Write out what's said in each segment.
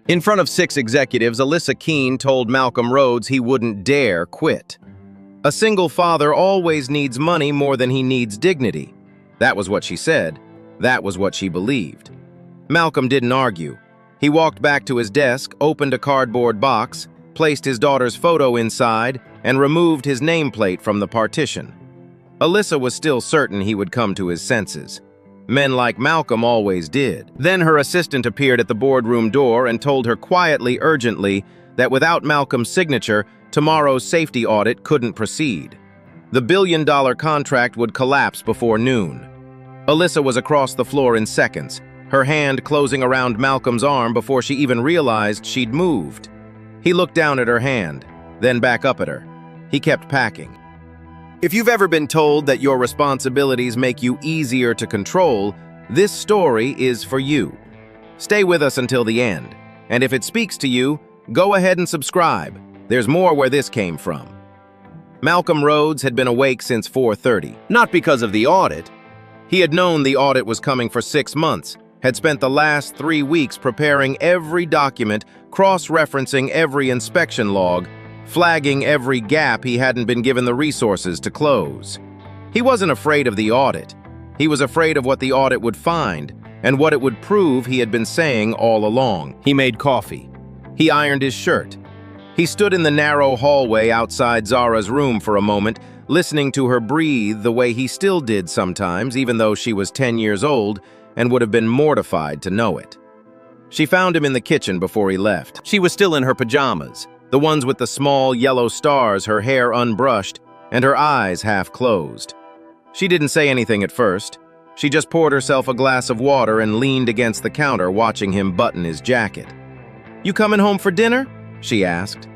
In front of 6 executives, Alyssa Keene told Malcolm Rhodes he wouldn't dare quit. A single father always needs money more than he needs dignity. That was what she said. That was what she believed. Malcolm didn't argue. He walked back to his desk, opened a cardboard box, placed his daughter's photo inside, and removed his nameplate from the partition. Alyssa was still certain he would come to his senses. Men like Malcolm always did. Then her assistant appeared at the boardroom door and told her quietly, urgently, that without Malcolm's signature, tomorrow's safety audit couldn't proceed. The billion-dollar contract would collapse before noon. Alyssa was across the floor in seconds, her hand closing around Malcolm's arm before she even realized she'd moved. He looked down at her hand, then back up at her. He kept packing. If you've ever been told that your responsibilities make you easier to control, this story is for you. Stay with us until the end, and if it speaks to you, go ahead and subscribe. There's more where this came from. Malcolm Rhodes had been awake since 4:30, not because of the audit. He had known the audit was coming for 6 months, had spent the last 3 weeks preparing every document, cross-referencing every inspection log, flagging every gap he hadn't been given the resources to close. He wasn't afraid of the audit. He was afraid of what the audit would find and what it would prove he had been saying all along. He made coffee. He ironed his shirt. He stood in the narrow hallway outside Zara's room for a moment, listening to her breathe the way he still did sometimes, even though she was 10 years old and would have been mortified to know it. She found him in the kitchen before he left. She was still in her pajamas, the ones with the small yellow stars, her hair unbrushed, and her eyes half closed. She didn't say anything at first. She just poured herself a glass of water and leaned against the counter, watching him button his jacket. "You coming home for dinner?" she asked.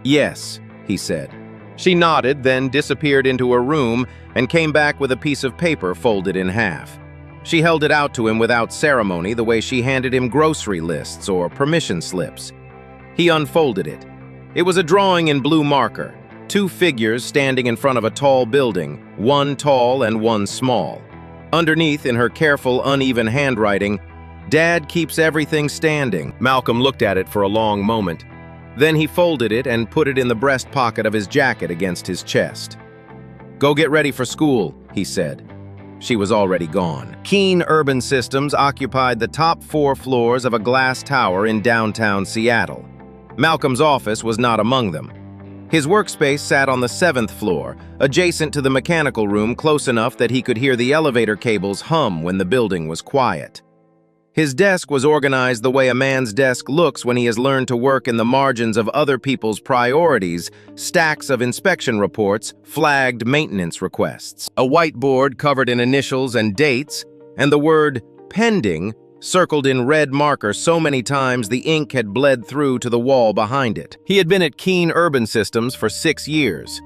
"Yes," he said. She nodded, then disappeared into her room and came back with a piece of paper folded in half. She held it out to him without ceremony, the way she handed him grocery lists or permission slips. He unfolded it. It was a drawing in blue marker, 2 figures standing in front of a tall building, one tall and one small. Underneath, in her careful, uneven handwriting, "Dad keeps everything standing." Malcolm looked at it for a long moment. Then he folded it and put it in the breast pocket of his jacket against his chest. "Go get ready for school," he said. She was already gone. Keene Urban Systems occupied the top 4 floors of a glass tower in downtown Seattle. Malcolm's office was not among them. His workspace sat on the 7th floor, adjacent to the mechanical room, close enough that he could hear the elevator cables hum when the building was quiet. His desk was organized the way a man's desk looks when he has learned to work in the margins of other people's priorities, stacks of inspection reports, flagged maintenance requests, a whiteboard covered in initials and dates, and the word "pending" circled in red marker so many times the ink had bled through to the wall behind it. He had been at Keene Urban Systems for 6 years.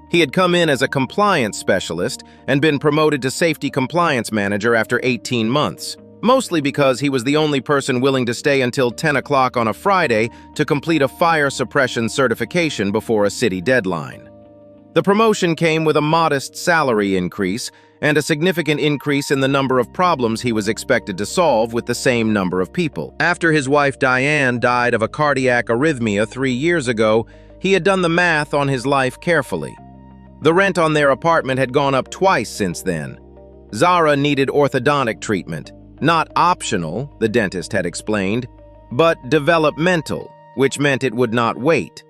He had come in as a compliance specialist and been promoted to safety compliance manager after 18 months. Mostly because he was the only person willing to stay until 10 o'clock on a Friday to complete a fire suppression certification before a city deadline. The promotion came with a modest salary increase and a significant increase in the number of problems he was expected to solve with the same number of people. After his wife Diane died of a cardiac arrhythmia 3 years ago, he had done the math on his life carefully. The rent on their apartment had gone up twice since then. Zara needed orthodontic treatment. Not optional, the dentist had explained, but developmental, which meant it would not wait.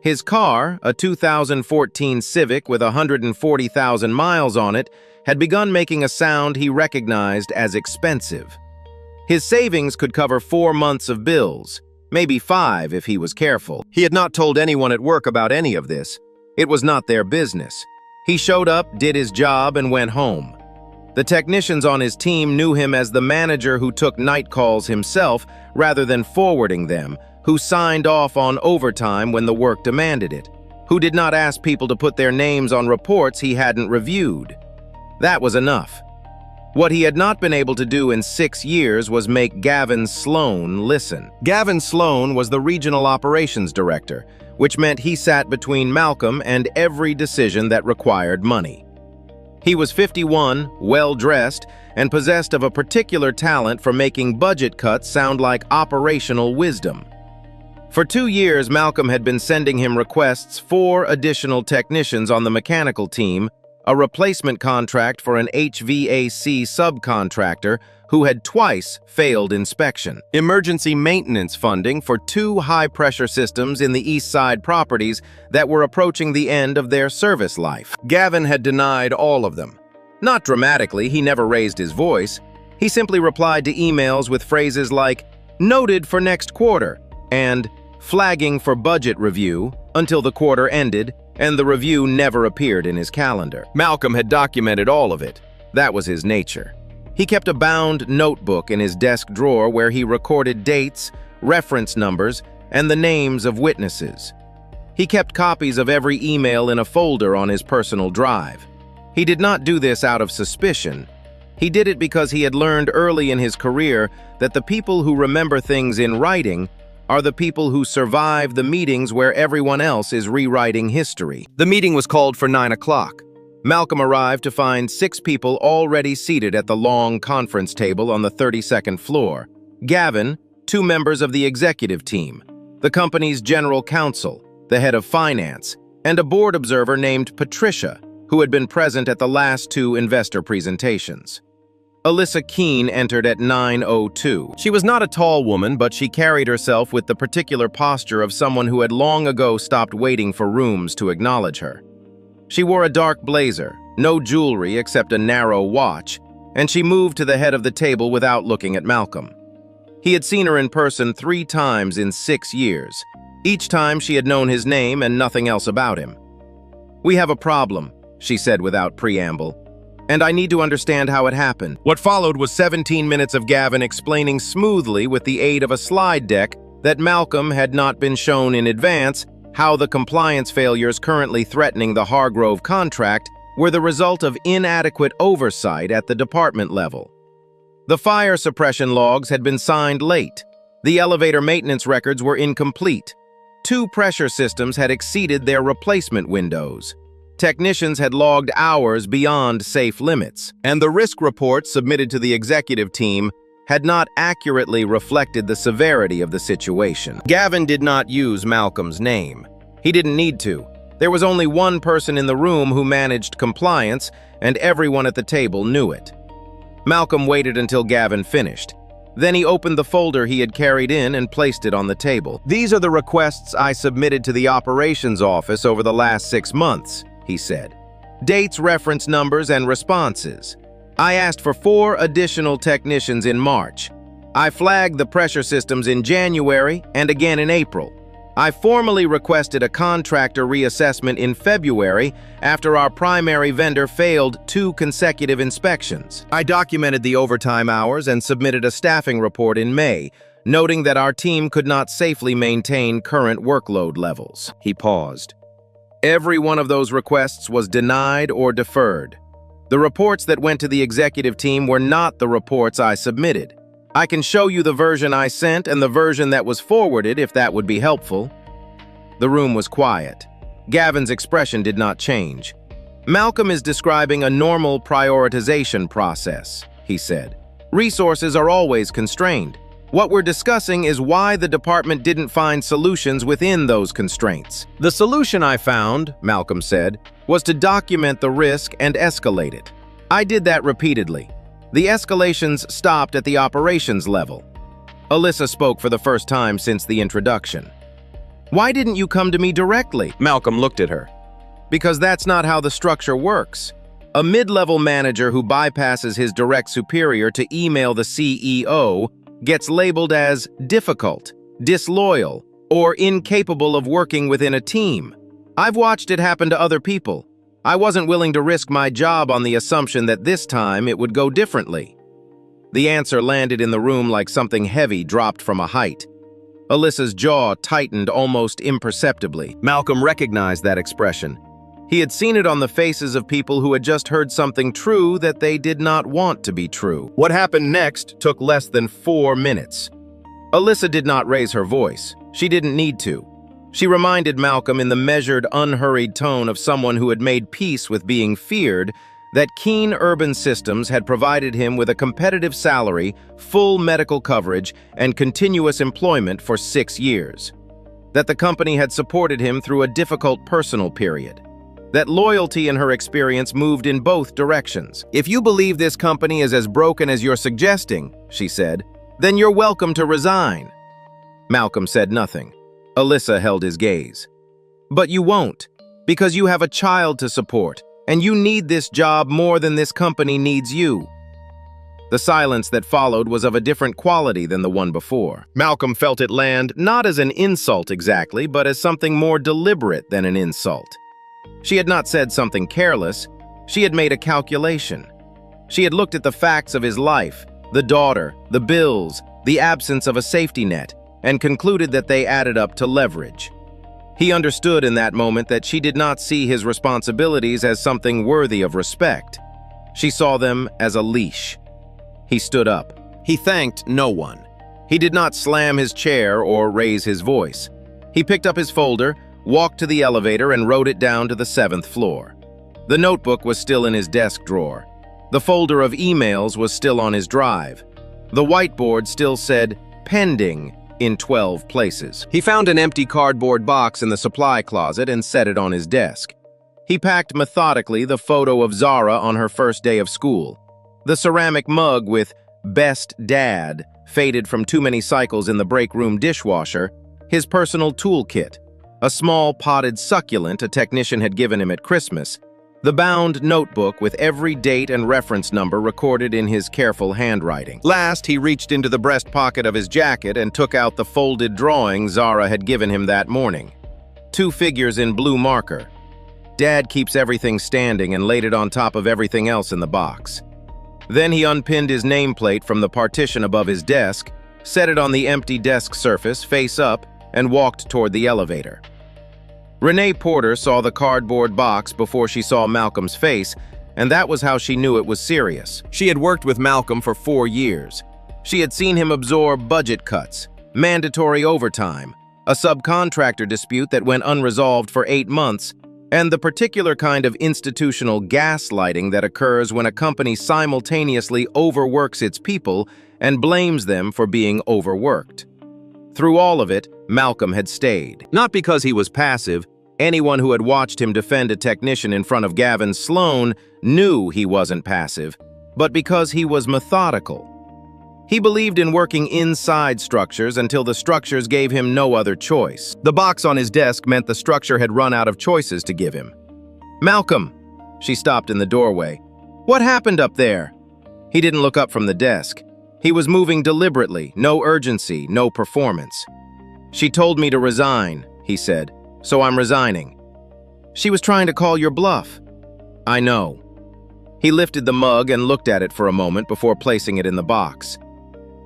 His car, a 2014 Civic with 140,000 miles on it, had begun making a sound he recognized as expensive. His savings could cover 4 months of bills, maybe 5 if he was careful. He had not told anyone at work about any of this. It was not their business. He showed up, did his job, and went home. The technicians on his team knew him as the manager who took night calls himself rather than forwarding them, who signed off on overtime when the work demanded it, who did not ask people to put their names on reports he hadn't reviewed. That was enough. What he had not been able to do in 6 years was make Gavin Sloan listen. Gavin Sloan was the regional operations director, which meant he sat between Malcolm and every decision that required money. He was 51, well-dressed, and possessed of a particular talent for making budget cuts sound like operational wisdom. For 2 years, Malcolm had been sending him requests for additional technicians on the mechanical team, a replacement contract for an HVAC subcontractor who had twice failed inspection, emergency maintenance funding for 2 high-pressure systems in the East Side properties that were approaching the end of their service life. Gavin had denied all of them. Not dramatically, he never raised his voice. He simply replied to emails with phrases like, "Noted for next quarter," and "flagging for budget review," until the quarter ended, and the review never appeared in his calendar. Malcolm had documented all of it. That was his nature. He kept a bound notebook in his desk drawer where he recorded dates, reference numbers, and the names of witnesses. He kept copies of every email in a folder on his personal drive. He did not do this out of suspicion. He did it because he had learned early in his career that the people who remember things in writing are the people who survive the meetings where everyone else is rewriting history. The meeting was called for 9 o'clock. Malcolm arrived to find 6 people already seated at the long conference table on the 32nd floor. Gavin, 2 members of the executive team, the company's general counsel, the head of finance, and a board observer named Patricia, who had been present at the last 2 investor presentations. Alyssa Keene entered at 9:02. She was not a tall woman, but she carried herself with the particular posture of someone who had long ago stopped waiting for rooms to acknowledge her. She wore a dark blazer, no jewelry except a narrow watch, and she moved to the head of the table without looking at Malcolm. He had seen her in person 3 times in 6 years. Each time she had known his name and nothing else about him. "We have a problem," she said without preamble, "and I need to understand how it happened." What followed was 17 minutes of Gavin explaining smoothly with the aid of a slide deck that Malcolm had not been shown in advance how the compliance failures currently threatening the Hargrove contract were the result of inadequate oversight at the department level. The fire suppression logs had been signed late. The elevator maintenance records were incomplete. 2 pressure systems had exceeded their replacement windows. Technicians had logged hours beyond safe limits, and the risk reports submitted to the executive team had not accurately reflected the severity of the situation. Gavin did not use Malcolm's name. He didn't need to. There was only one person in the room who managed compliance, and everyone at the table knew it. Malcolm waited until Gavin finished. Then he opened the folder he had carried in and placed it on the table. "These are the requests I submitted to the operations office over the last 6 months, he said. "Dates, reference numbers, and responses. I asked for 4 additional technicians in March. I flagged the pressure systems in January and again in April. I formally requested a contractor reassessment in February after our primary vendor failed 2 consecutive inspections. I documented the overtime hours and submitted a staffing report in May, noting that our team could not safely maintain current workload levels." He paused. "Every one of those requests was denied or deferred. The reports that went to the executive team were not the reports I submitted. I can show you the version I sent and the version that was forwarded if that would be helpful." The room was quiet. Gavin's expression did not change. "Malcolm is describing a normal prioritization process," he said. "Resources are always constrained. What we're discussing is why the department didn't find solutions within those constraints." "The solution I found," Malcolm said, "was to document the risk and escalate it. I did that repeatedly. The escalations stopped at the operations level." Alyssa spoke for the first time since the introduction. "Why didn't you come to me directly?" Malcolm looked at her. "Because that's not how the structure works. A mid-level manager who bypasses his direct superior to email the CEO gets labeled as difficult, disloyal, or incapable of working within a team. I've watched it happen to other people. I wasn't willing to risk my job on the assumption that this time it would go differently." The answer landed in the room like something heavy dropped from a height. Alyssa's jaw tightened almost imperceptibly. Malcolm recognized that expression. He had seen it on the faces of people who had just heard something true that they did not want to be true. What happened next took less than 4 minutes. Alyssa did not raise her voice. She didn't need to. She reminded Malcolm in the measured, unhurried tone of someone who had made peace with being feared, that Keen Urban Systems had provided him with a competitive salary, full medical coverage, and continuous employment for 6 years. That the company had supported him through a difficult personal period. That loyalty in her experience moved in both directions. "If you believe this company is as broken as you're suggesting," she said, "then you're welcome to resign." Malcolm said nothing. Alyssa held his gaze. "But you won't, because you have a child to support, and you need this job more than this company needs you." The silence that followed was of a different quality than the one before. Malcolm felt it land not as an insult exactly, but as something more deliberate than an insult. She had not said something careless. She had made a calculation. She had looked at the facts of his life, the daughter, the bills, the absence of a safety net, and concluded that they added up to leverage. He understood in that moment that she did not see his responsibilities as something worthy of respect. She saw them as a leash. He stood up. He thanked no one. He did not slam his chair or raise his voice. He picked up his folder, walked to the elevator, and wrote it down to the 7th floor. The notebook was still in his desk drawer. The folder of emails was still on his drive. The whiteboard still said, "Pending," in 12 places. He found an empty cardboard box in the supply closet and set it on his desk. He packed methodically the photo of Zara on her first day of school. The ceramic mug with "Best Dad" faded from too many cycles in the break room dishwasher, his personal toolkit, a small potted succulent a technician had given him at Christmas, the bound notebook with every date and reference number recorded in his careful handwriting. Last, he reached into the breast pocket of his jacket and took out the folded drawing Zara had given him that morning. 2 figures in blue marker. "Dad keeps everything standing," and laid it on top of everything else in the box. Then he unpinned his nameplate from the partition above his desk, set it on the empty desk surface, face up, and walked toward the elevator. Renee Porter saw the cardboard box before she saw Malcolm's face, and that was how she knew it was serious. She had worked with Malcolm for 4 years. She had seen him absorb budget cuts, mandatory overtime, a subcontractor dispute that went unresolved for 8 months, and the particular kind of institutional gaslighting that occurs when a company simultaneously overworks its people and blames them for being overworked. Through all of it, Malcolm had stayed. Not because he was passive. Anyone who had watched him defend a technician in front of Gavin Sloan knew he wasn't passive, but because he was methodical. He believed in working inside structures until the structures gave him no other choice. The box on his desk meant the structure had run out of choices to give him. "Malcolm!" She stopped in the doorway. "What happened up there?" He didn't look up from the desk. He was moving deliberately, no urgency, no performance. "She told me to resign," he said, "so I'm resigning." "She was trying to call your bluff." "I know." He lifted the mug and looked at it for a moment before placing it in the box.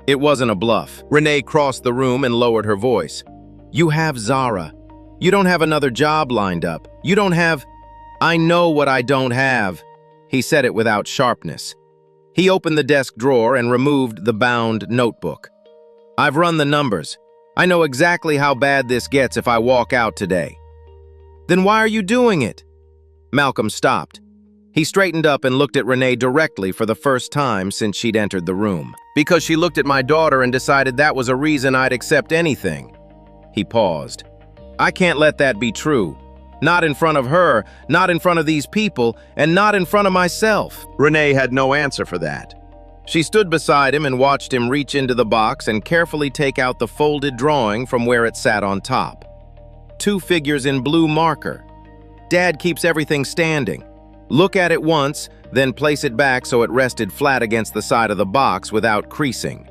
"It wasn't a bluff." Renee crossed the room and lowered her voice. "You have Zara. You don't have another job lined up. You don't have—" "I know what I don't have." He said it without sharpness. He opened the desk drawer and removed the bound notebook. "I've run the numbers. I know exactly how bad this gets if I walk out today." "Then why are you doing it?" Malcolm stopped. He straightened up and looked at Renee directly for the first time since she'd entered the room. "Because she looked at my daughter and decided that was a reason I'd accept anything." He paused. "I can't let that be true. Not in front of her, not in front of these people, and not in front of myself." Renee had no answer for that. She stood beside him and watched him reach into the box and carefully take out the folded drawing from where it sat on top. 2 figures in blue marker. "Dad keeps everything standing." Look at it once, then place it back so it rested flat against the side of the box without creasing.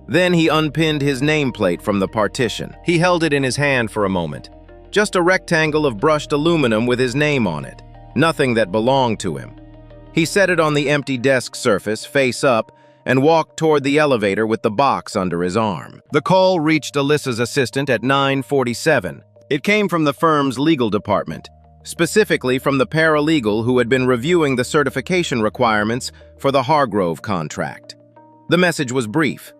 Then he unpinned his nameplate from the partition. He held it in his hand for a moment. Just a rectangle of brushed aluminum with his name on it. Nothing that belonged to him. He set it on the empty desk surface, face up, and walked toward the elevator with the box under his arm. The call reached Alyssa's assistant at 9:47. It came from the firm's legal department, specifically from the paralegal who had been reviewing the certification requirements for the Hargrove contract. The message was brief.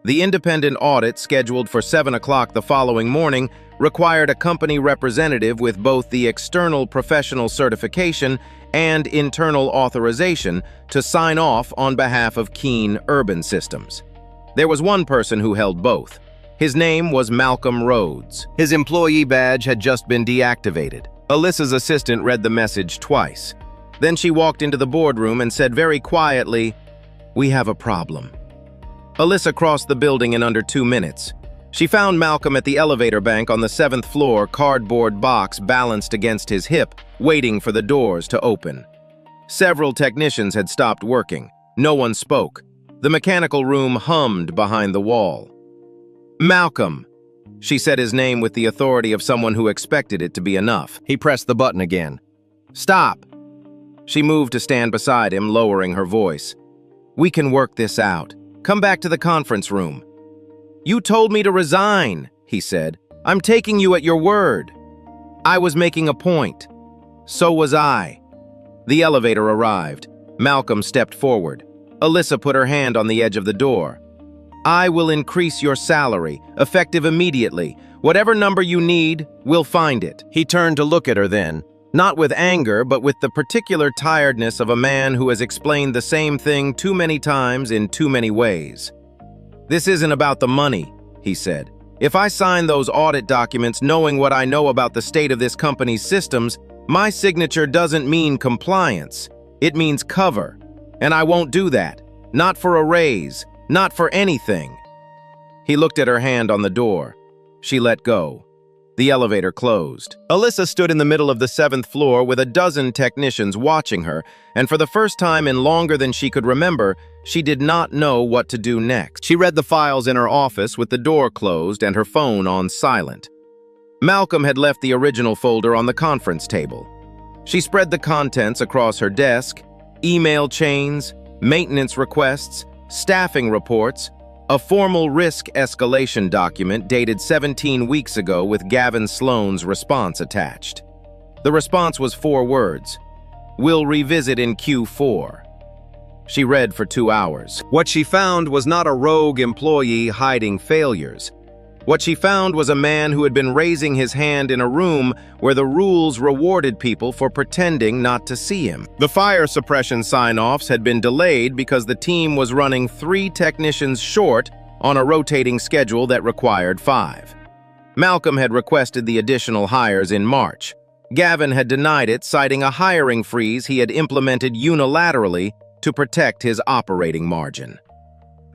The independent audit, scheduled for 7 o'clock the following morning, required a company representative with both the external professional certification and internal authorization to sign off on behalf of Keene Urban Systems. There was one person who held both. His name was Malcolm Rhodes. His employee badge had just been deactivated. Alyssa's assistant read the message twice. Then she walked into the boardroom and said very quietly, "We have a problem." Alyssa crossed the building in under 2 minutes. She found Malcolm at the elevator bank on the 7th floor, cardboard box balanced against his hip, waiting for the doors to open. Several technicians had stopped working. No one spoke. The mechanical room hummed behind the wall. "Malcolm." She said his name with the authority of someone who expected it to be enough. He pressed the button again. "Stop." She moved to stand beside him, lowering her voice. "We can work this out. Come back to the conference room." "You told me to resign," he said. "I'm taking you at your word." "I was making a point." "So was I." The elevator arrived. Malcolm stepped forward. Alyssa put her hand on the edge of the door. "I will increase your salary, effective immediately. Whatever number you need, we'll find it." He turned to look at her then, not with anger, but with the particular tiredness of a man who has explained the same thing too many times in too many ways. "This isn't about the money," he said. "If I sign those audit documents knowing what I know about the state of this company's systems, my signature doesn't mean compliance. It means cover. And I won't do that. Not for a raise. Not for anything." He looked at her hand on the door. She let go. The elevator closed. Alyssa stood in the middle of the 7th floor with a dozen technicians watching her, and for the first time in longer than she could remember, she did not know what to do next. She read the files in her office with the door closed and her phone on silent. Malcolm had left the original folder on the conference table. She spread the contents across her desk: email chains, maintenance requests, staffing reports, a formal risk escalation document dated 17 weeks ago with Gavin Sloan's response attached. The response was 4 words: "We'll revisit in Q4. She read for 2 hours. What she found was not a rogue employee hiding failures. What she found was a man who had been raising his hand in a room where the rules rewarded people for pretending not to see him. The fire suppression sign-offs had been delayed because the team was running 3 technicians short on a rotating schedule that required 5. Malcolm had requested the additional hires in March. Gavin had denied it, citing a hiring freeze he had implemented unilaterally to protect his operating margin.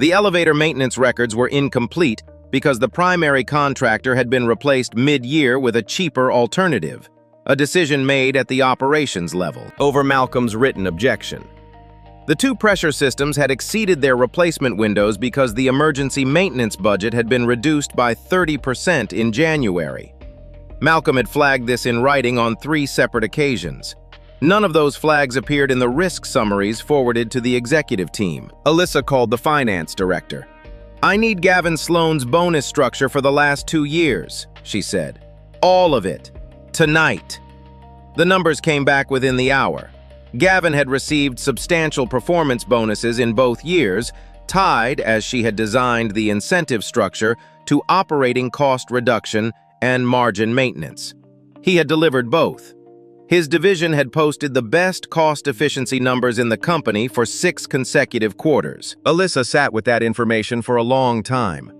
The elevator maintenance records were incomplete because the primary contractor had been replaced mid-year with a cheaper alternative, a decision made at the operations level over Malcolm's written objection. The 2 pressure systems had exceeded their replacement windows because the emergency maintenance budget had been reduced by 30% in January. Malcolm had flagged this in writing on 3 separate occasions. None of those flags appeared in the risk summaries forwarded to the executive team. Alyssa called the finance director. "I need Gavin Sloan's bonus structure for the last 2 years, she said. "All of it. Tonight." The numbers came back within the hour. Gavin had received substantial performance bonuses in both years, tied, as she had designed the incentive structure, to operating cost reduction and margin maintenance. He had delivered both. His division had posted the best cost efficiency numbers in the company for 6 consecutive quarters. Alyssa sat with that information for a long time.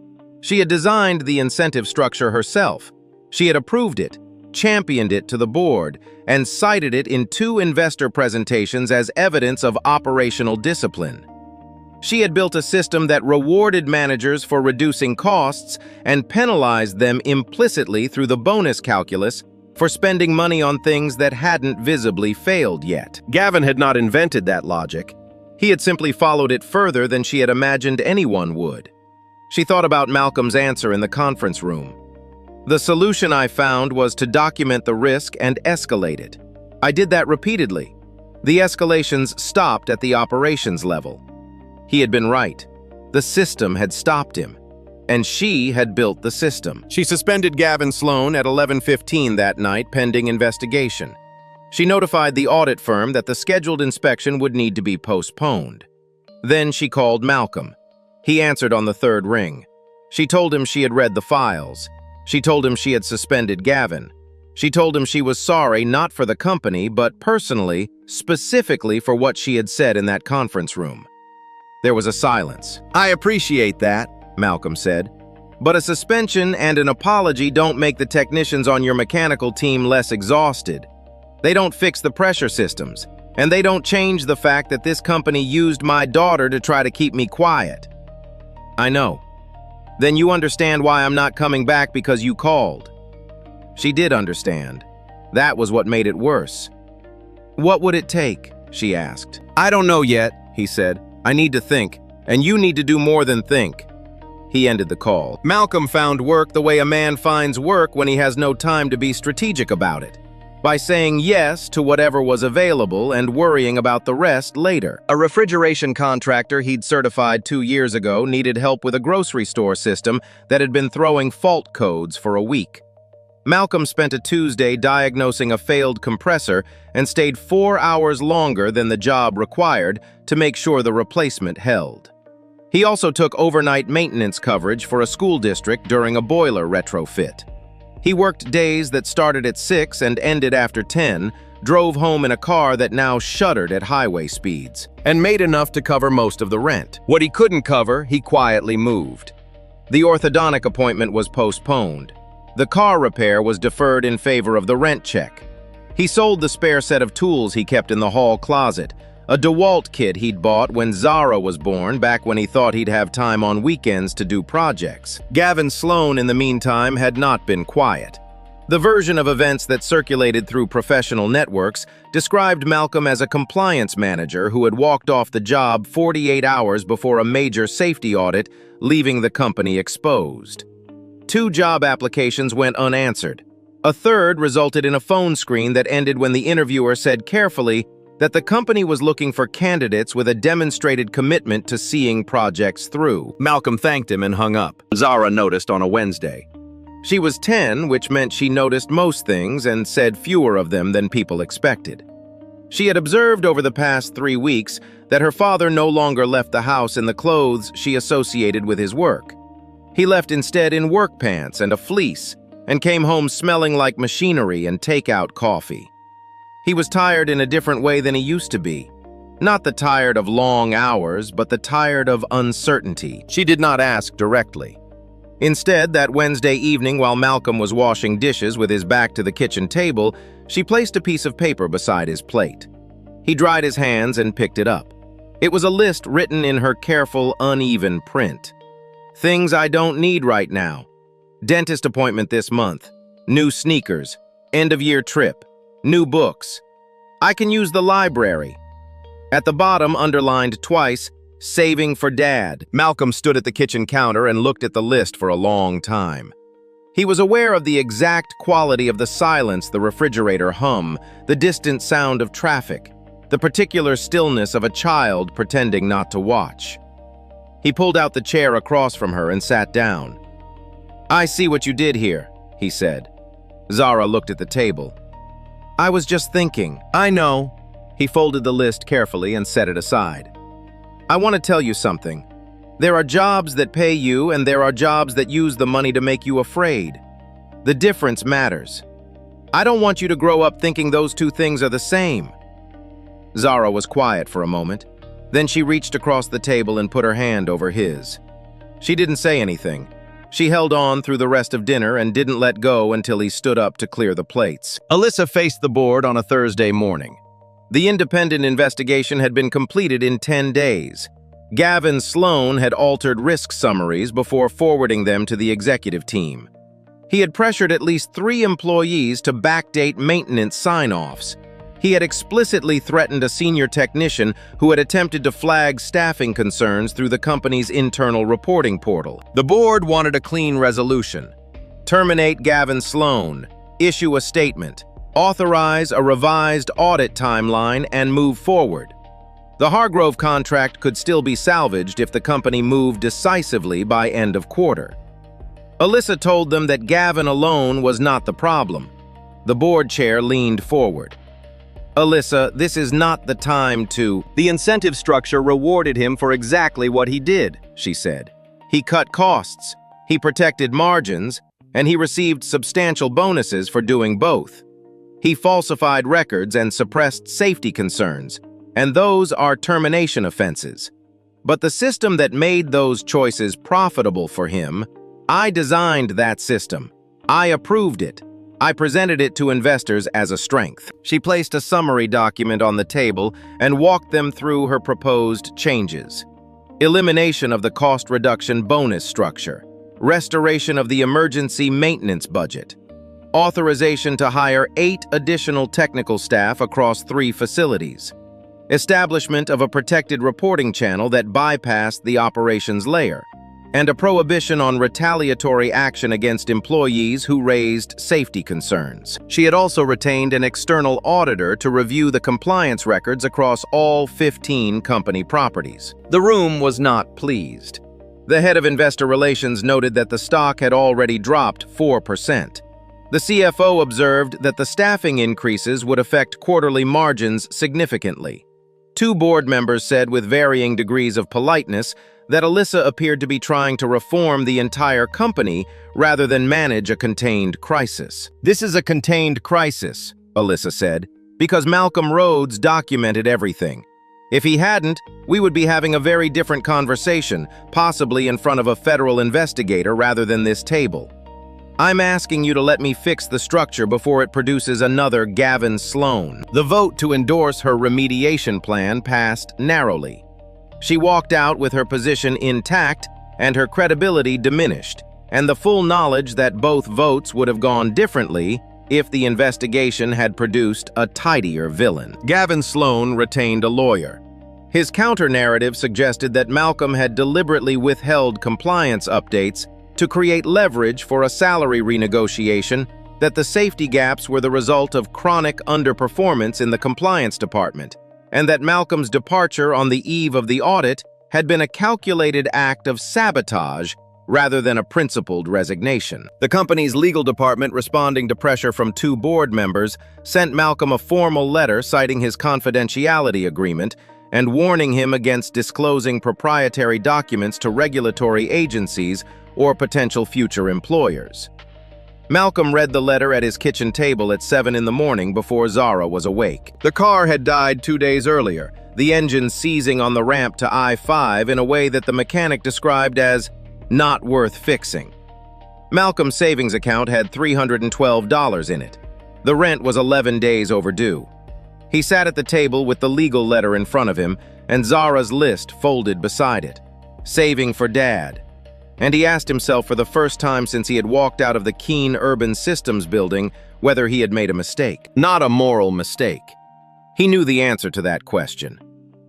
She had designed the incentive structure herself. She had approved it, championed it to the board, and cited it in 2 investor presentations as evidence of operational discipline. She had built a system that rewarded managers for reducing costs and penalized them implicitly through the bonus calculus for spending money on things that hadn't visibly failed yet. Gavin had not invented that logic. He had simply followed it further than she had imagined anyone would. She thought about Malcolm's answer in the conference room. "The solution I found was to document the risk and escalate it. I did that repeatedly. The escalations stopped at the operations level." He had been right. The system had stopped him. And she had built the system. She suspended Gavin Sloan at 11:15 that night pending investigation. She notified the audit firm that the scheduled inspection would need to be postponed. Then she called Malcolm. He answered on the 3rd ring. She told him she had read the files. She told him she had suspended Gavin. She told him she was sorry not for the company, but personally, specifically for what she had said in that conference room. There was a silence. "I appreciate that," Malcolm said. "But a suspension and an apology don't make the technicians on your mechanical team less exhausted. They don't fix the pressure systems, and they don't change the fact that this company used my daughter to try to keep me quiet." "I know. Then you understand why I'm not coming back because you called." She did understand. That was what made it worse. "What would it take?" she asked. "I don't know yet," he said. "I need to think, and you need to do more than think." He ended the call. Malcolm found work the way a man finds work when he has no time to be strategic about it, by saying yes to whatever was available and worrying about the rest later. A refrigeration contractor he'd certified 2 years ago needed help with a grocery store system that had been throwing fault codes for a week. Malcolm spent a Tuesday diagnosing a failed compressor and stayed 4 hours longer than the job required to make sure the replacement held. He also took overnight maintenance coverage for a school district during a boiler retrofit. He worked days that started at 6 and ended after 10, drove home in a car that now shuddered at highway speeds, and made enough to cover most of the rent. What he couldn't cover, he quietly moved. The orthodontic appointment was postponed. The car repair was deferred in favor of the rent check. He sold the spare set of tools he kept in the hall closet, a DeWalt kit he'd bought when Zara was born, back when he thought he'd have time on weekends to do projects. Gavin Sloan, in the meantime, had not been quiet. The version of events that circulated through professional networks described Malcolm as a compliance manager who had walked off the job 48 hours before a major safety audit, leaving the company exposed. 2 job applications went unanswered. A third resulted in a phone screen that ended when the interviewer said carefully that the company was looking for candidates with a demonstrated commitment to seeing projects through. Malcolm thanked him and hung up. Zara noticed on a Wednesday. She was 10, which meant she noticed most things and said fewer of them than people expected. She had observed over the past 3 weeks that her father no longer left the house in the clothes she associated with his work. He left instead in work pants and a fleece, and came home smelling like machinery and takeout coffee. He was tired in a different way than he used to be. Not the tired of long hours, but the tired of uncertainty. She did not ask directly. Instead, that Wednesday evening, while Malcolm was washing dishes with his back to the kitchen table, she placed a piece of paper beside his plate. He dried his hands and picked it up. It was a list written in her careful, uneven print. Things I don't need right now. Dentist appointment this month. New sneakers. End-of-year trip. New books. I can use the library. At the bottom, underlined twice, saving for Dad. Malcolm stood at the kitchen counter and looked at the list for a long time. He was aware of the exact quality of the silence the refrigerator hum, the distant sound of traffic, the particular stillness of a child pretending not to watch. He pulled out the chair across from her and sat down. "I see what you did here," he said. Zara looked at the table. "I was just thinking." "I know." He folded the list carefully and set it aside. "I want to tell you something. There are jobs that pay you and there are jobs that use the money to make you afraid. The difference matters. I don't want you to grow up thinking those two things are the same." Zara was quiet for a moment. Then she reached across the table and put her hand over his. She didn't say anything. She held on through the rest of dinner and didn't let go until he stood up to clear the plates. Alyssa faced the board on a Thursday morning. The independent investigation had been completed in 10 days. Gavin Sloan had altered risk summaries before forwarding them to the executive team. He had pressured at least 3 employees to backdate maintenance sign-offs. He had explicitly threatened a senior technician who had attempted to flag staffing concerns through the company's internal reporting portal. The board wanted a clean resolution. Terminate Gavin Sloan, issue a statement, authorize a revised audit timeline, and move forward. The Hargrove contract could still be salvaged if the company moved decisively by end of quarter. Alyssa told them that Gavin alone was not the problem. The board chair leaned forward. "Alyssa, this is not the time to—" "The incentive structure rewarded him for exactly what he did," she said. "He cut costs. He protected margins, and he received substantial bonuses for doing both. He falsified records and suppressed safety concerns, and those are termination offenses. But the system that made those choices profitable for him, I designed that system. I approved it. I presented it to investors as a strength. She placed a summary document on the table and walked them through her proposed changes. Elimination of the cost reduction bonus structure. Restoration of the emergency maintenance budget. Authorization to hire 8 additional technical staff across 3 facilities. Establishment of a protected reporting channel that bypassed the operations layer. And a prohibition on retaliatory action against employees who raised safety concerns. She had also retained an external auditor to review the compliance records across all 15 company properties. The room was not pleased. The head of investor relations noted that the stock had already dropped 4%. The CFO observed that the staffing increases would affect quarterly margins significantly. 2 board members said with varying degrees of politeness that Alyssa appeared to be trying to reform the entire company rather than manage a contained crisis. "This is a contained crisis," Alyssa said, "because Malcolm Rhodes documented everything. If he hadn't, we would be having a very different conversation, possibly in front of a federal investigator rather than this table. I'm asking you to let me fix the structure before it produces another Gavin Sloan." The vote to endorse her remediation plan passed narrowly. She walked out with her position intact and her credibility diminished, and the full knowledge that both votes would have gone differently if the investigation had produced a tidier villain. Gavin Sloan retained a lawyer. His counter-narrative suggested that Malcolm had deliberately withheld compliance updates to create leverage for a salary renegotiation, that the safety gaps were the result of chronic underperformance in the compliance department, and that Malcolm's departure on the eve of the audit had been a calculated act of sabotage rather than a principled resignation. The company's legal department, responding to pressure from 2 board members, sent Malcolm a formal letter citing his confidentiality agreement and warning him against disclosing proprietary documents to regulatory agencies or potential future employers. Malcolm read the letter at his kitchen table at 7 in the morning before Zara was awake. The car had died 2 days earlier, the engine seizing on the ramp to I-5 in a way that the mechanic described as not worth fixing. Malcolm's savings account had $312 in it. The rent was 11 days overdue. He sat at the table with the legal letter in front of him and Zara's list folded beside it. Saving for Dad. And he asked himself for the first time since he had walked out of the Keene Urban Systems building whether he had made a mistake. Not a moral mistake. He knew the answer to that question.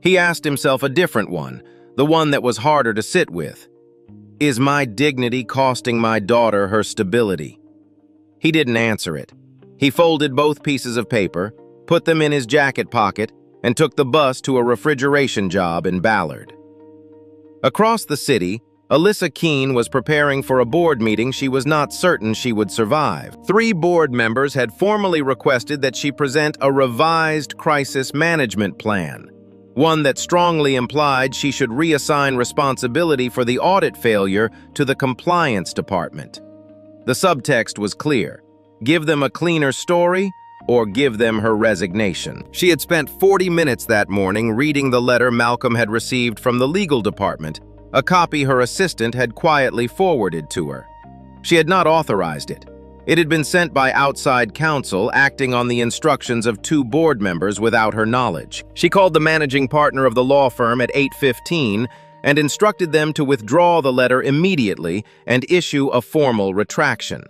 He asked himself a different one, the one that was harder to sit with. Is my dignity costing my daughter her stability? He didn't answer it. He folded both pieces of paper, put them in his jacket pocket, and took the bus to a refrigeration job in Ballard. Across the city, Alyssa Keene was preparing for a board meeting she was not certain she would survive. 3 board members had formally requested that she present a revised crisis management plan, one that strongly implied she should reassign responsibility for the audit failure to the compliance department. The subtext was clear: give them a cleaner story or give them her resignation. She had spent 40 minutes that morning reading the letter Malcolm had received from the legal department, a copy her assistant had quietly forwarded to her. She had not authorized it. It had been sent by outside counsel acting on the instructions of 2 board members without her knowledge. She called the managing partner of the law firm at 8:15 and instructed them to withdraw the letter immediately and issue a formal retraction.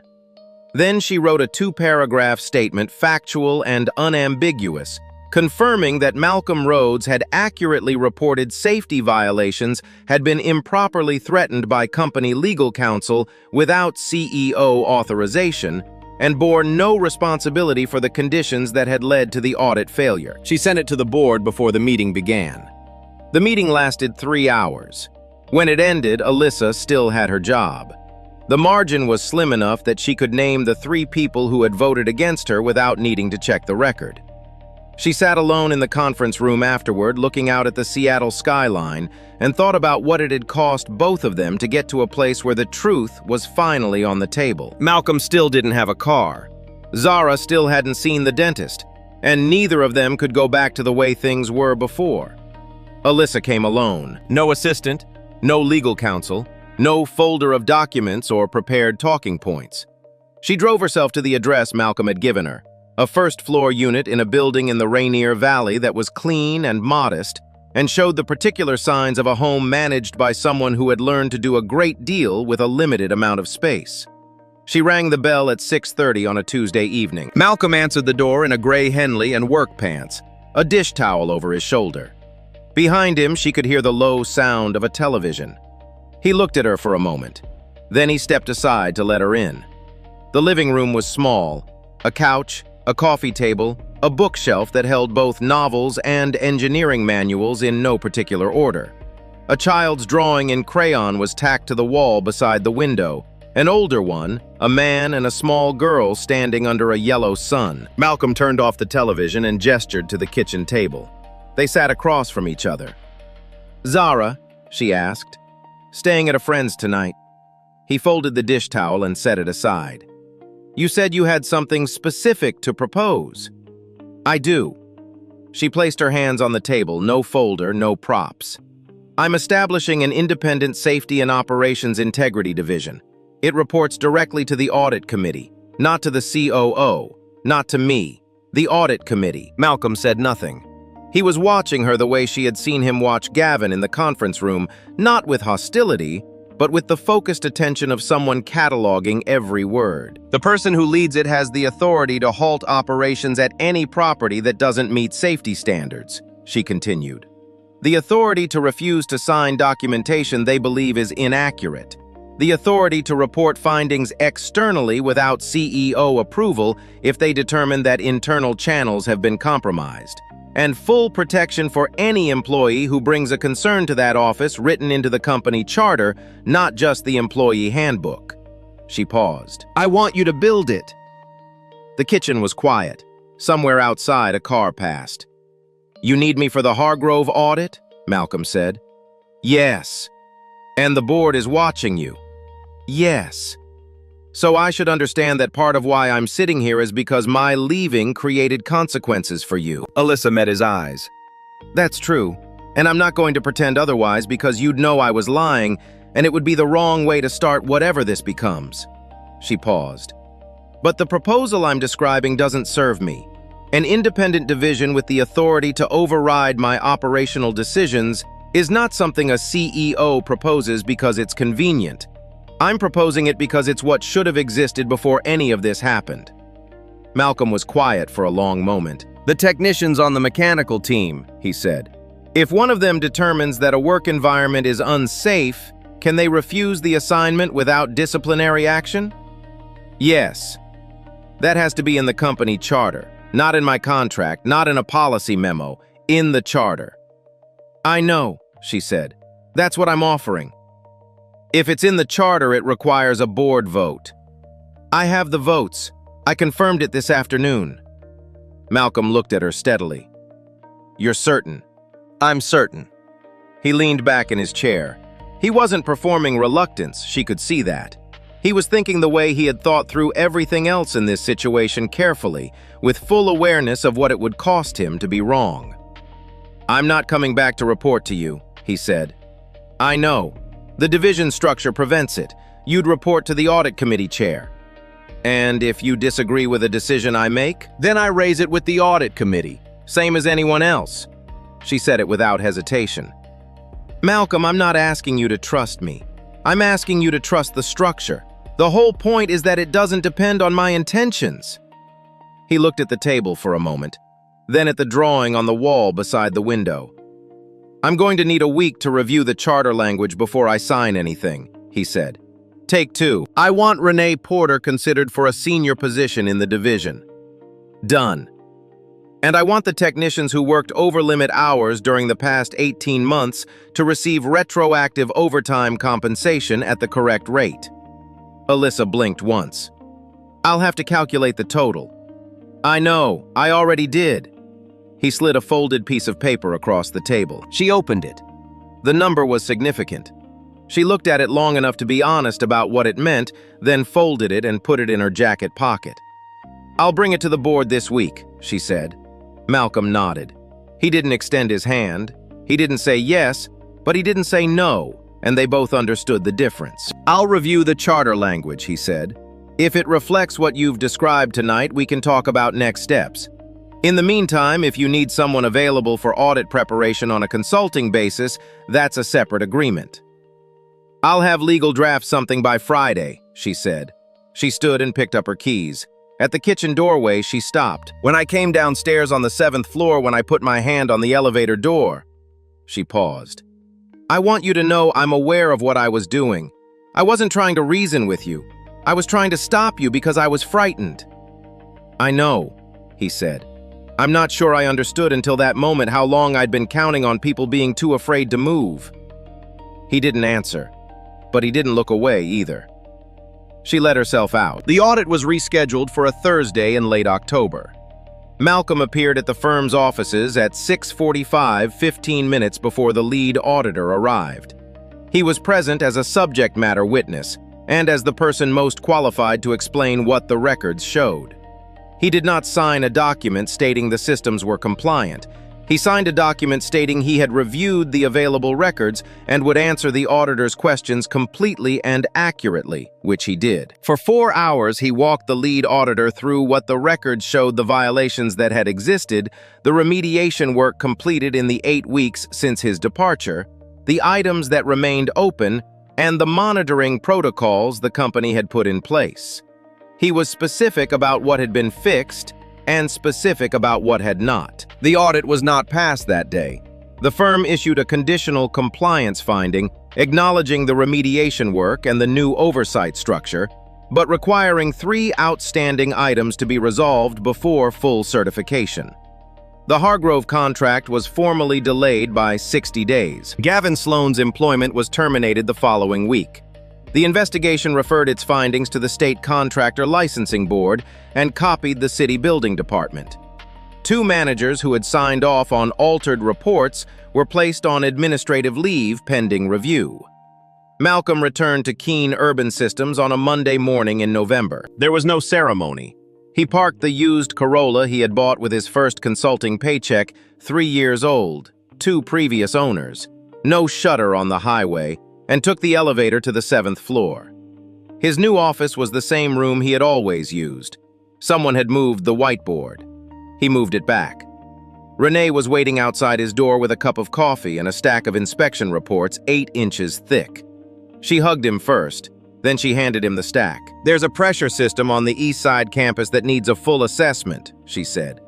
Then she wrote a 2-paragraph statement, factual and unambiguous, confirming that Malcolm Rhodes had accurately reported safety violations, had been improperly threatened by company legal counsel without CEO authorization, and bore no responsibility for the conditions that had led to the audit failure. She sent it to the board before the meeting began. The meeting lasted 3 hours. When it ended, Alyssa still had her job. The margin was slim enough that she could name the 3 people who had voted against her without needing to check the record. She sat alone in the conference room afterward, looking out at the Seattle skyline, and thought about what it had cost both of them to get to a place where the truth was finally on the table. Malcolm still didn't have a car. Zara still hadn't seen the dentist, and neither of them could go back to the way things were before. Alyssa came alone. No assistant, no legal counsel, no folder of documents or prepared talking points. She drove herself to the address Malcolm had given her, a first-floor unit in a building in the Rainier Valley that was clean and modest, and showed the particular signs of a home managed by someone who had learned to do a great deal with a limited amount of space. She rang the bell at 6:30 on a Tuesday evening. Malcolm answered the door in a gray Henley and work pants, a dish towel over his shoulder. Behind him, she could hear the low sound of a television. He looked at her for a moment. Then he stepped aside to let her in. The living room was small, a couch, a coffee table, a bookshelf that held both novels and engineering manuals in no particular order. A child's drawing in crayon was tacked to the wall beside the window, an older one, a man and a small girl standing under a yellow sun. Malcolm turned off the television and gestured to the kitchen table. They sat across from each other. "Zara," she asked, "staying at a friend's tonight." He folded the dish towel and set it aside. "You said you had something specific to propose." "I do." She placed her hands on the table, no folder, no props. "I'm establishing an independent safety and operations integrity division. It reports directly to the audit committee, not to the COO, not to me. The audit committee." Malcolm said nothing. He was watching her the way she had seen him watch Gavin in the conference room, not with hostility, but with the focused attention of someone cataloging every word. "The person who leads it has the authority to halt operations at any property that doesn't meet safety standards," she continued. "The authority to refuse to sign documentation they believe is inaccurate. The authority to report findings externally without CEO approval if they determine that internal channels have been compromised. And full protection for any employee who brings a concern to that office written into the company charter, not just the employee handbook." She paused. "I want you to build it." The kitchen was quiet. Somewhere outside, a car passed. "You need me for the Hargrove audit?" Malcolm said. "Yes." "And the board is watching you?" "Yes." "So I should understand that part of why I'm sitting here is because my leaving created consequences for you." Alyssa met his eyes. "That's true, and I'm not going to pretend otherwise because you'd know I was lying, and it would be the wrong way to start whatever this becomes." She paused. "But the proposal I'm describing doesn't serve me. An independent division with the authority to override my operational decisions is not something a CEO proposes because it's convenient. I'm proposing it because it's what should have existed before any of this happened." Malcolm was quiet for a long moment. "The technicians on the mechanical team," he said. "If one of them determines that a work environment is unsafe, can they refuse the assignment without disciplinary action?" "Yes. That has to be in the company charter, not in my contract, not in a policy memo, in the charter." "I know," she said. "That's what I'm offering. If it's in the charter, it requires a board vote. I have the votes. I confirmed it this afternoon." Malcolm looked at her steadily. "You're certain?" "I'm certain." He leaned back in his chair. He wasn't performing reluctance, she could see that. He was thinking the way he had thought through everything else in this situation carefully, with full awareness of what it would cost him to be wrong. "I'm not coming back to report to you," he said. "I know. The division structure prevents it. You'd report to the audit committee chair. And if you disagree with a decision I make, then I raise it with the audit committee, same as anyone else." She said it without hesitation. "Malcolm, I'm not asking you to trust me. I'm asking you to trust the structure. The whole point is that it doesn't depend on my intentions." He looked at the table for a moment, then at the drawing on the wall beside the window. "I'm going to need a week to review the charter language before I sign anything," he said. "Take two. I want Renee Porter considered for a senior position in the division." "Done. And I want the technicians who worked over-limit hours during the past 18 months to receive retroactive overtime compensation at the correct rate." Alyssa blinked once. "I'll have to calculate the total." "I know. I already did." He slid a folded piece of paper across the table. She opened it. The number was significant. She looked at it long enough to be honest about what it meant, then folded it and put it in her jacket pocket. "I'll bring it to the board this week," she said. Malcolm nodded. He didn't extend his hand. He didn't say yes, but he didn't say no, and they both understood the difference. "I'll review the charter language," he said. "If it reflects what you've described tonight, we can talk about next steps. In the meantime, if you need someone available for audit preparation on a consulting basis, that's a separate agreement." "I'll have legal draft something by Friday," she said. She stood and picked up her keys. At the kitchen doorway, she stopped. "When I came downstairs on the 7th floor when I put my hand on the elevator door." She paused. "I want you to know I'm aware of what I was doing. I wasn't trying to reason with you. I was trying to stop you because I was frightened." "I know," he said. "I'm not sure I understood until that moment how long I'd been counting on people being too afraid to move." He didn't answer, but he didn't look away either. She let herself out. The audit was rescheduled for a Thursday in late October. Malcolm appeared at the firm's offices at 6:45, 15 minutes before the lead auditor arrived. He was present as a subject matter witness and as the person most qualified to explain what the records showed. He did not sign a document stating the systems were compliant. He signed a document stating he had reviewed the available records and would answer the auditor's questions completely and accurately, which he did. For 4 hours, he walked the lead auditor through what the records showed the violations that had existed, the remediation work completed in the 8 weeks since his departure, the items that remained open, and the monitoring protocols the company had put in place. He was specific about what had been fixed and specific about what had not. The audit was not passed that day. The firm issued a conditional compliance finding acknowledging the remediation work and the new oversight structure, but requiring 3 outstanding items to be resolved before full certification. The Hargrove contract was formally delayed by 60 days. Gavin Sloan's employment was terminated the following week. The investigation referred its findings to the State Contractor Licensing Board and copied the City Building Department. 2 managers who had signed off on altered reports were placed on administrative leave pending review. Malcolm returned to Keene Urban Systems on a Monday morning in November. There was no ceremony. He parked the used Corolla he had bought with his first consulting paycheck, 3 years old, 2 previous owners, no shutter on the highway, and took the elevator to the 7th floor. His new office was the same room he had always used. Someone had moved the whiteboard. He moved it back. Renee was waiting outside his door with a cup of coffee and a stack of inspection reports 8 inches thick. She hugged him first, then she handed him the stack. "There's a pressure system on the East Side campus that needs a full assessment," she said.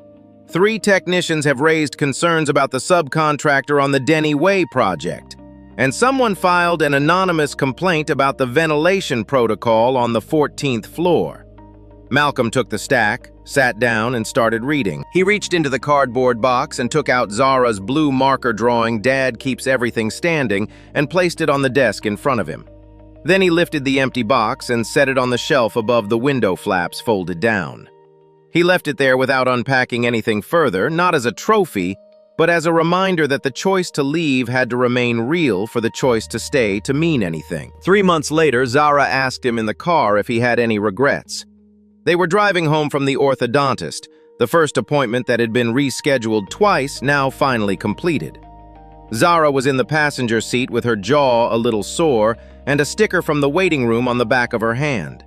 3 technicians have raised concerns about the subcontractor on the Denny Way project, and someone filed an anonymous complaint about the ventilation protocol on the 14th floor. Malcolm took the stack, sat down, and started reading. He reached into the cardboard box and took out Zara's blue marker drawing "Dad Keeps Everything Standing" and placed it on the desk in front of him. Then he lifted the empty box and set it on the shelf above the window flaps folded down. He left it there without unpacking anything further, not as a trophy, but as a reminder that the choice to leave had to remain real for the choice to stay to mean anything. 3 months later, Zara asked him in the car if he had any regrets. They were driving home from the orthodontist, the first appointment that had been rescheduled twice, now finally completed. Zara was in the passenger seat with her jaw a little sore and a sticker from the waiting room on the back of her hand.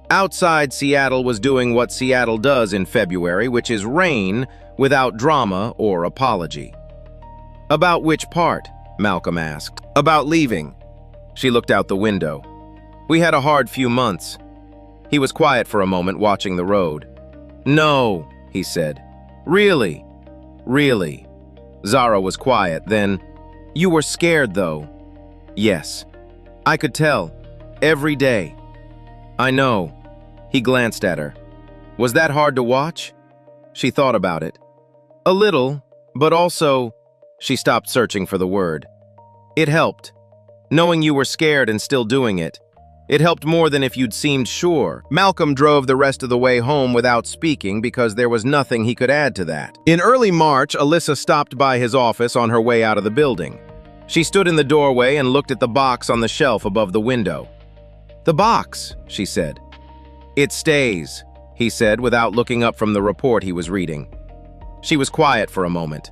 Outside, Seattle was doing what Seattle does in February, which is rain without drama or apology. "About which part?" Malcolm asked. "About leaving." She looked out the window. "We had a hard few months." He was quiet for a moment, watching the road. "No," he said. "Really? Really?" Zara was quiet, then, "You were scared, though." "Yes. I could tell. Every day." "I know." He glanced at her. "Was that hard to watch?" She thought about it. "A little, but also—" She stopped searching for the word. "It helped. Knowing you were scared and still doing it. It helped more than if you'd seemed sure. Malcolm drove the rest of the way home without speaking because there was nothing he could add to that. In early March, Alyssa stopped by his office on her way out of the building. She stood in the doorway and looked at the box on the shelf above the window. "The box," she said. "It stays," he said without looking up from the report he was reading. She was quiet for a moment.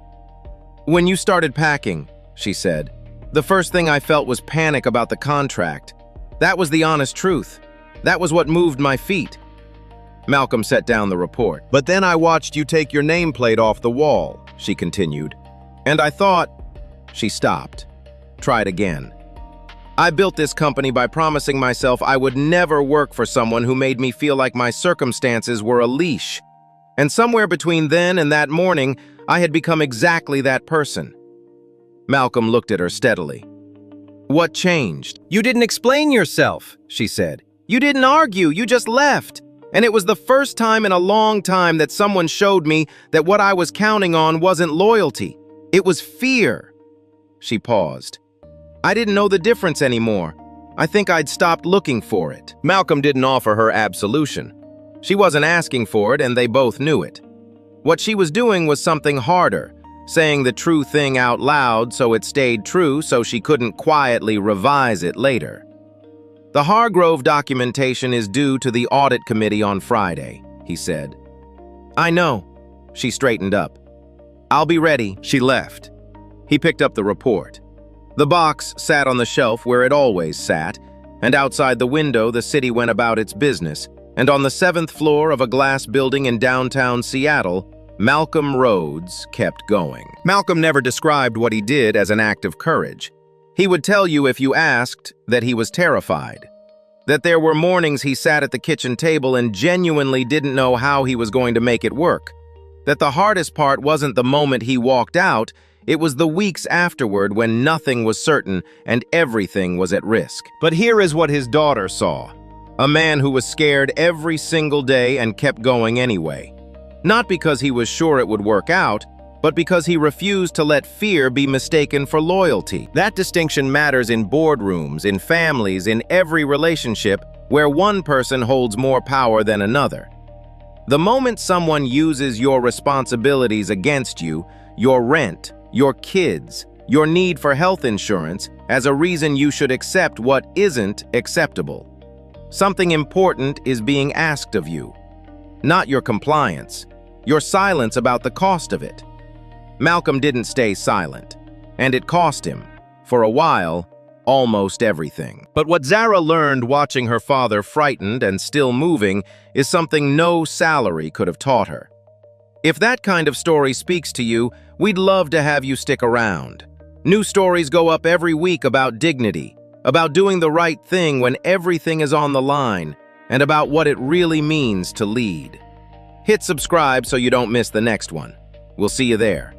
"When you started packing," she said, "the first thing I felt was panic about the contract. That was the honest truth. That was what moved my feet." Malcolm set down the report. "But then I watched you take your nameplate off the wall," she continued. "And I thought—" She stopped. Tried again. "I built this company by promising myself I would never work for someone who made me feel like my circumstances were a leash. And somewhere between then and that morning, I had become exactly that person." Malcolm looked at her steadily. "What changed?" "You didn't explain yourself," she said. "You didn't argue, you just left. And it was the first time in a long time that someone showed me that what I was counting on wasn't loyalty. It was fear." She paused. "I didn't know the difference anymore. I think I'd stopped looking for it." Malcolm didn't offer her absolution. She wasn't asking for it, and they both knew it. What she was doing was something harder, saying the true thing out loud so it stayed true so she couldn't quietly revise it later. "The Hargrove documentation is due to the audit committee on Friday," he said. "I know." She straightened up. "I'll be ready." She left. He picked up the report. The box sat on the shelf where it always sat, and outside the window the city went about its business, and on the 7th floor of a glass building in downtown Seattle, Malcolm Rhodes kept going. Malcolm never described what he did as an act of courage. He would tell you if you asked that he was terrified, that there were mornings he sat at the kitchen table and genuinely didn't know how he was going to make it work, that the hardest part wasn't the moment he walked out, it was the weeks afterward when nothing was certain and everything was at risk. But here is what his daughter saw. A man who was scared every single day and kept going anyway. Not because he was sure it would work out, but because he refused to let fear be mistaken for loyalty. That distinction matters in boardrooms, in families, in every relationship where one person holds more power than another. The moment someone uses your responsibilities against you, your rent, your kids, your need for health insurance, as a reason you should accept what isn't acceptable. Something important is being asked of you. Not your compliance, your silence about the cost of it. Malcolm didn't stay silent, and it cost him, for a while, almost everything. But what Zara learned watching her father frightened and still moving is something no salary could have taught her. If that kind of story speaks to you, we'd love to have you stick around. New stories go up every week about dignity, about doing the right thing when everything is on the line, and about what it really means to lead. Hit subscribe so you don't miss the next one. We'll see you there.